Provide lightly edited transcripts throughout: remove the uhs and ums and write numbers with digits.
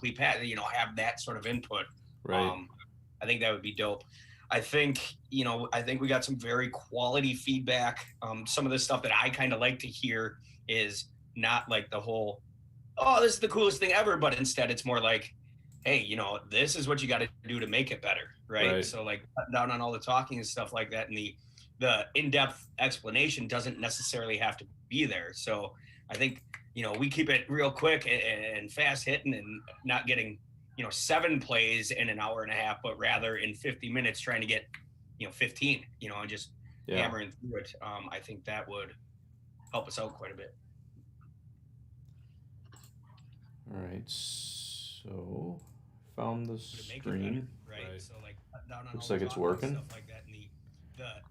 complete pass, have that sort of input. Right. I think that would be dope. I think we got some very quality feedback. Some of the stuff that I kind of like to hear is not like the whole, oh, this is the coolest thing ever, but instead it's more like, hey, this is what you got to do to make it better, right? Right. So like cut down on all the talking and stuff like that, and the in-depth explanation doesn't necessarily have to be there. So I think we keep it real quick and fast hitting, and not getting 7 plays in an hour and a half, but rather in 50 minutes trying to get 15, and just hammering through it. I think that would help us out quite a bit. All right. So found the screen. Right. So like down on Looks like it's working. Stuff like that, and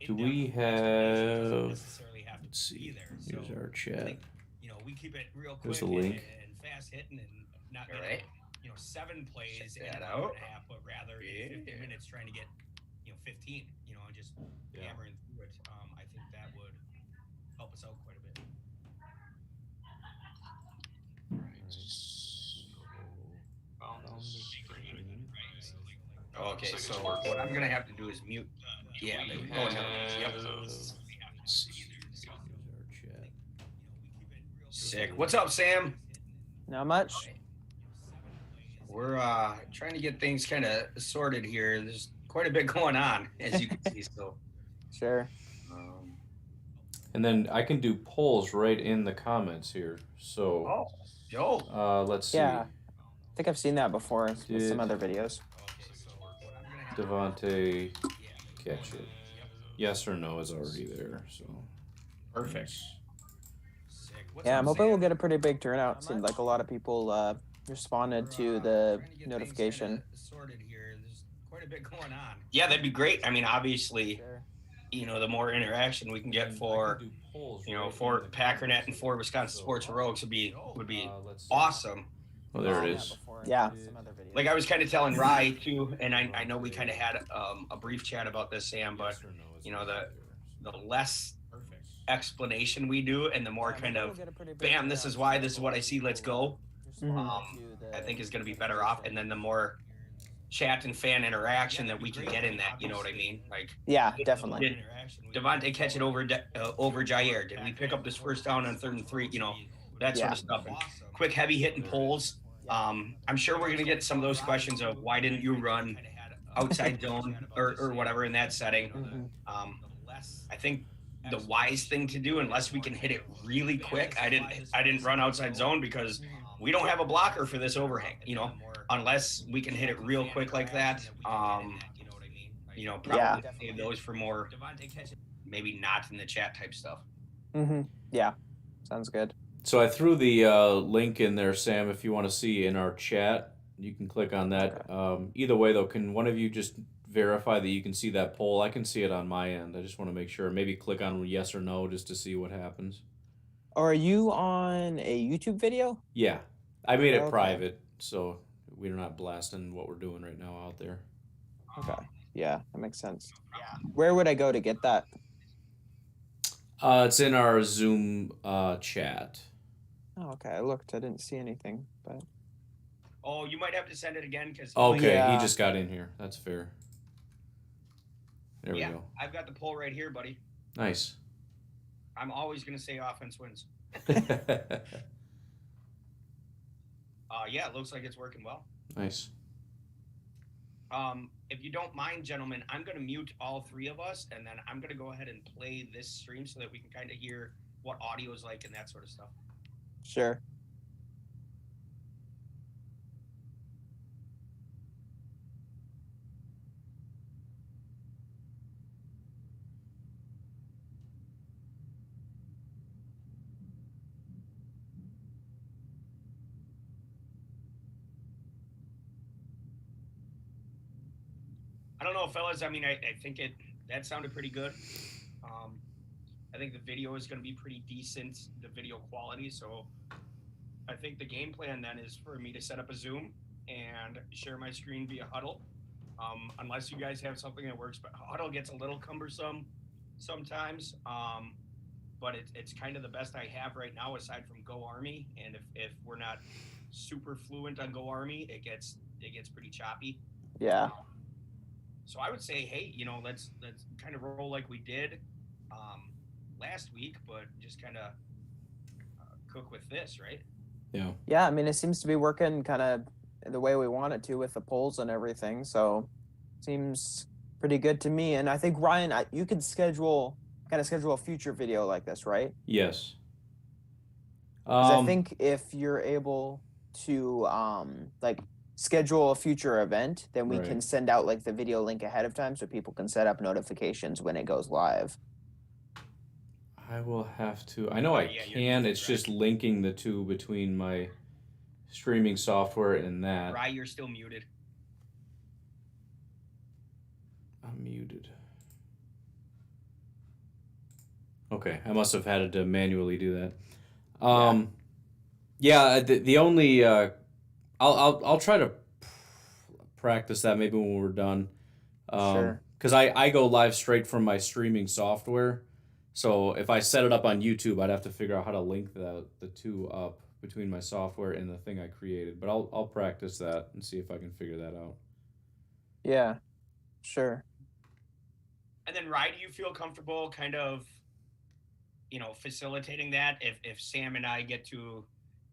Do we have? Let's see. Here's our chat. We keep it real quick. There's the link. And fast hitting, and not getting 7 plays in an hour and a half, but rather in 50 minutes trying to get 15. And just hammering through it. I think that would help us out quite a bit. Okay, so what I'm gonna have to do is mute. Yeah, oh no. Yep. Sick. What's up, Sam? Not much. We're trying to get things kind of sorted here. There's quite a bit going on, as you can see. So sure. And then I can do polls right in the comments here. So let's see. Yeah, I think I've seen that before with some other videos. Devontae catch it? Yes or no is already there. So perfect. Yeah, I'm hoping we'll get a pretty big turnout. Seemed like a lot of people responded to the notification. There's quite a bit going on. Yeah, that'd be great. I mean, obviously, the more interaction we can get for Packernet and for Wisconsin Sports Heroics would be awesome. Oh, there it is. Yeah. Like I was kind of telling Rye too, and I know we kind of had a brief chat about this, Sam, but the less explanation we do, and the more kind of bam, this is why, this is what I see, let's go. I think is going to be better off, and then the more chat and fan interaction that we can get in that, you know what I mean? Like, yeah, definitely. Did Devontae catch it over Jair? Did we pick up this first down on 3rd and 3? That sort of stuff. And quick, heavy hitting polls. I'm sure we're going to get some of those questions of why didn't you run outside zone or whatever in that setting. I think the wise thing to do, unless we can hit it really quick, I didn't run outside zone because we don't have a blocker for this overhang, unless we can hit it real quick like that. Probably save those for more, maybe not in the chat type stuff. Yeah, sounds good. So I threw the link in there, Sam, if you want to see in our chat. You can click on that. Either way, though, can one of you just verify that you can see that poll? I can see it on my end. I just want to make sure. Maybe click on yes or no just to see what happens. Are you on a YouTube video? Yeah. I made it private, so we're not blasting what we're doing right now out there. Okay. Yeah, that makes sense. Where would I go to get that? It's in our Zoom chat. Oh, okay. I looked. I didn't see anything, but... Oh, you might have to send it again because... Okay, he just got in here. That's fair. There we go. I've got the poll right here, buddy. Nice. I'm always going to say offense wins. Yeah, it looks like it's working well. Nice. If you don't mind, gentlemen, I'm going to mute all 3 of us, and then I'm going to go ahead and play this stream so that we can kind of hear what audio is like and that sort of stuff. Sure. I don't know, fellas. I mean, I think that sounded pretty good. I think the video is going to be pretty decent, the video quality. So I think the game plan then is for me to set up a Zoom and share my screen via Huddle. Unless you guys have something that works, but Huddle gets a little cumbersome sometimes. But it's kind of the best I have right now aside from Go Army. And if we're not super fluent on Go Army, it gets pretty choppy. Yeah. So I would say, hey, let's kind of roll like we did last week, but just kind of cook with this, right? Yeah. Yeah, I mean, it seems to be working kind of the way we want it to with the polls and everything. So seems pretty good to me. And I think, Ryan, you could schedule a future video like this, right? Yes. Because I think if you're able to like schedule a future event, then we can send out like the video link ahead of time so people can set up notifications when it goes live. I will have to. I know I can. It's just linking the two between my streaming software and that. Rye, you're still muted. I'm muted. Okay, I must have had to manually do that. The only I'll try to practice that maybe when we're done. Sure. Because I go live straight from my streaming software. So if I set it up on YouTube, I'd have to figure out how to link the two up between my software and the thing I created. But I'll practice that and see if I can figure that out. Yeah, sure. And then, Rye, do you feel comfortable kind of, facilitating that if Sam and I get to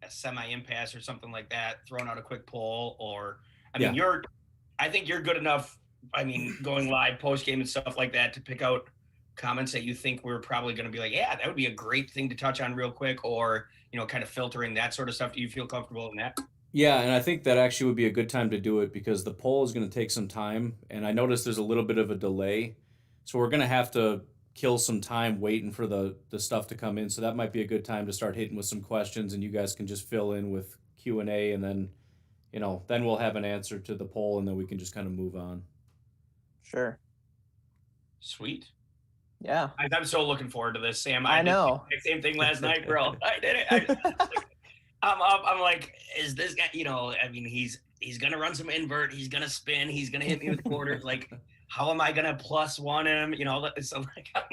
a semi-impasse or something like that, throwing out a quick poll, or I think you're good enough. I mean, going live post game and stuff like that to pick out comments that you think we're probably going to be like, yeah, that would be a great thing to touch on real quick, or kind of filtering that sort of stuff. Do you feel comfortable in that? Yeah, and I think that actually would be a good time to do it because the poll is going to take some time, and I noticed there's a little bit of a delay, so we're going to have to kill some time waiting for the stuff to come in. So that might be a good time to start hitting with some questions, and you guys can just fill in with Q&A, and then then we'll have an answer to the poll, and then we can just kind of move on. Sure. Sweet. Yeah. I'm so looking forward to this, Sam. I know. Did the same thing last night, bro. I did it. I'm up. I'm like, is this guy? I mean, he's gonna run some invert. He's gonna spin. He's gonna hit me with quarters. Like, how am I gonna +1 him? So I'm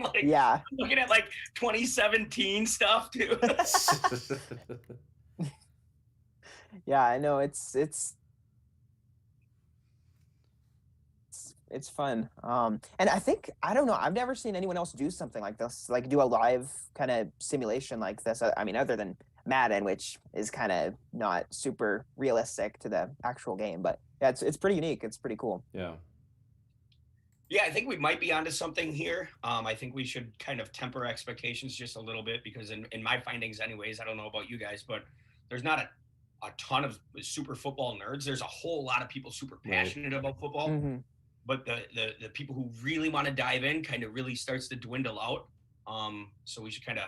like, yeah. I'm looking at like 2017 stuff too. Yeah, I know. It's fun. And I think, I don't know, I've never seen anyone else do something like this, like do a live kind of simulation like this. I mean, other than Madden, which is kind of not super realistic to the actual game, but yeah, it's pretty unique. It's pretty cool. Yeah. Yeah, I think we might be onto something here. I think we should kind of temper expectations just a little bit because in my findings anyways, I don't know about you guys, but there's not a ton of super football nerds. There's a whole lot of people super passionate about football. Mm-hmm. But the people who really want to dive in kind of really starts to dwindle out. So we should kind of,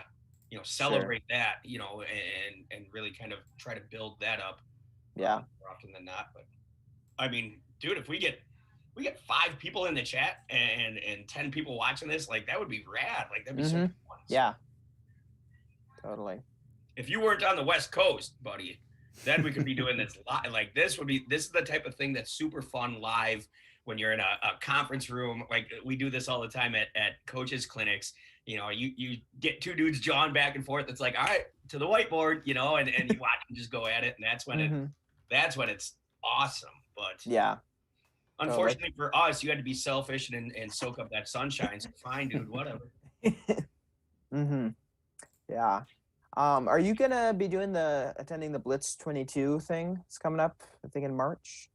celebrate that, and really kind of try to build that up. Yeah. More often than not. But I mean, dude, if we get 5 people in the chat and 10 people watching this, like that would be rad. Like that'd be so fun. Yeah. Totally. If you weren't on the West Coast, buddy, then we could be doing this live. Like this is the type of thing that's super fun live. When you're in a conference room, like we do this all the time at coaches clinics, you get 2 dudes jawing back and forth. It's like, all right, to the whiteboard, and you watch them just go at it. And that's when that's when it's awesome. But yeah, unfortunately for us, you had to be selfish and soak up that sunshine. So fine, dude, whatever. Yeah. Are you gonna be attending the Blitz 22 thing? It's coming up, I think in March.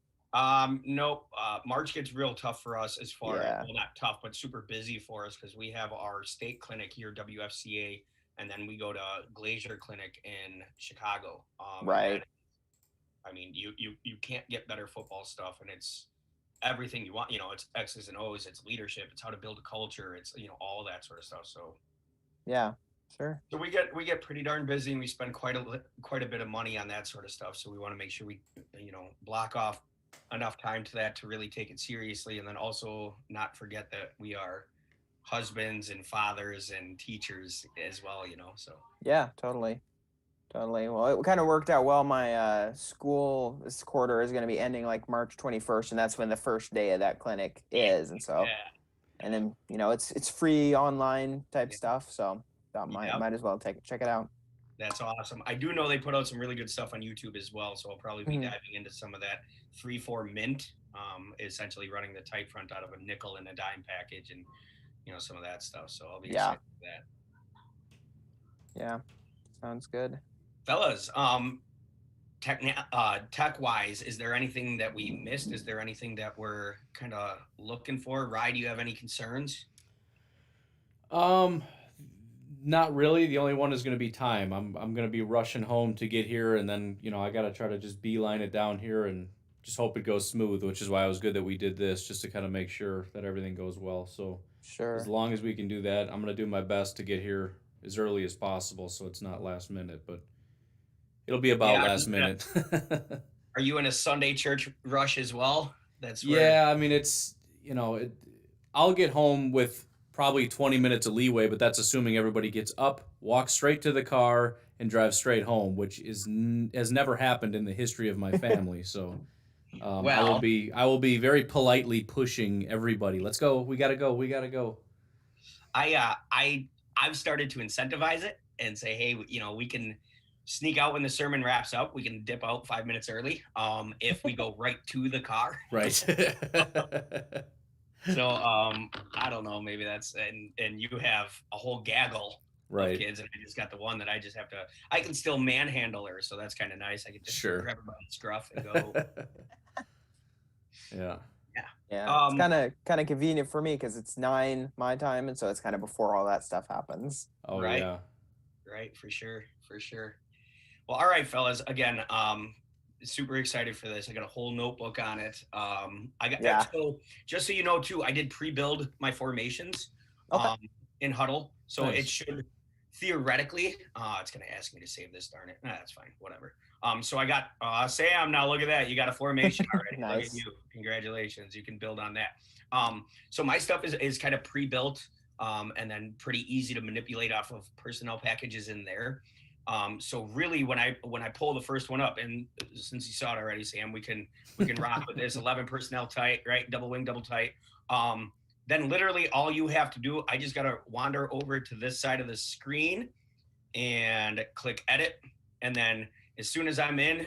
Nope. March gets real tough for us as far as, well, not tough, but super busy for us because we have our state clinic here, WFCA, and then we go to Glacier Clinic in Chicago. Right. I mean, you can't get better football stuff, and it's everything you want. It's X's and O's, it's leadership, it's how to build a culture, it's all that sort of stuff. So yeah, sure. So we get pretty darn busy, and we spend quite a bit of money on that sort of stuff. So we want to make sure we block off enough time to that to really take it seriously, and then also not forget that we are husbands and fathers and teachers as well, so yeah, totally. Well, it kind of worked out well. My school this quarter is going to be ending like March 21st, and that's when the first day of that clinic is, and so and then it's free online type stuff, so that might as well check it out. That's awesome. I do know they put out some really good stuff on YouTube as well, so I'll probably be Mhm. diving into some of that. 3-4 Mint, essentially running the tight front out of a nickel and a dime package, and some of that stuff. So I'll be Yeah. excited for that. Yeah. Sounds good. Fellas, tech wise, is there anything that we missed? Is there anything that we're kind of looking for? Rye, do you have any concerns? Um, not really. The only one is going to be time. I'm going to be rushing home to get here, and then I got to try to just beeline it down here and just hope it goes smooth. Which is why it was good that we did this, just to kind of make sure that everything goes well. So as Sure. long as we can do that, I'm going to do my best to get here as early as possible, so it's not last minute, but it'll be about Yeah. last minute. Are you in a Sunday church rush as well? That's where. Yeah, I mean I'll get home with probably 20 minutes of leeway, but that's assuming everybody gets up, walks straight to the car, and drives straight home, which has never happened in the history of my family. So Well, I will be very politely pushing everybody. Let's go. We gotta go. We gotta go. I've started to incentivize it and say, hey, we can sneak out when the sermon wraps up. We can dip out 5 minutes early. If we go right to the car. Right. So I don't know, maybe that's and you have a whole gaggle Right. of kids, and I just got the one that I can still manhandle her, so that's kind of nice. I can just Sure. grab her by the scruff and go. Yeah. Yeah. It's kind of convenient for me because it's 9 my time, and so it's kind of before all that stuff happens. Oh Right. yeah. Right, for sure. Well, all right, fellas. Again, super excited for this. I got a whole notebook on it. So just so you know too, I did pre-build my formations in Huddle, so Nice. it should theoretically. It's gonna ask me to save this. Darn it. Nah, that's fine. Whatever. So I got Sam. Now look at that. You got a formation already. Nice. Look at you. Congratulations. You can build on that. So my stuff is kind of pre-built, and then pretty easy to manipulate off of personnel packages in there. So really, when I pull the first one up, and since you saw it already, Sam, we can rock with this 11 personnel tight, right? Double wing, double tight. Then literally all you have to do, I just got to wander over to this side of the screen and click edit. And then as soon as I'm in,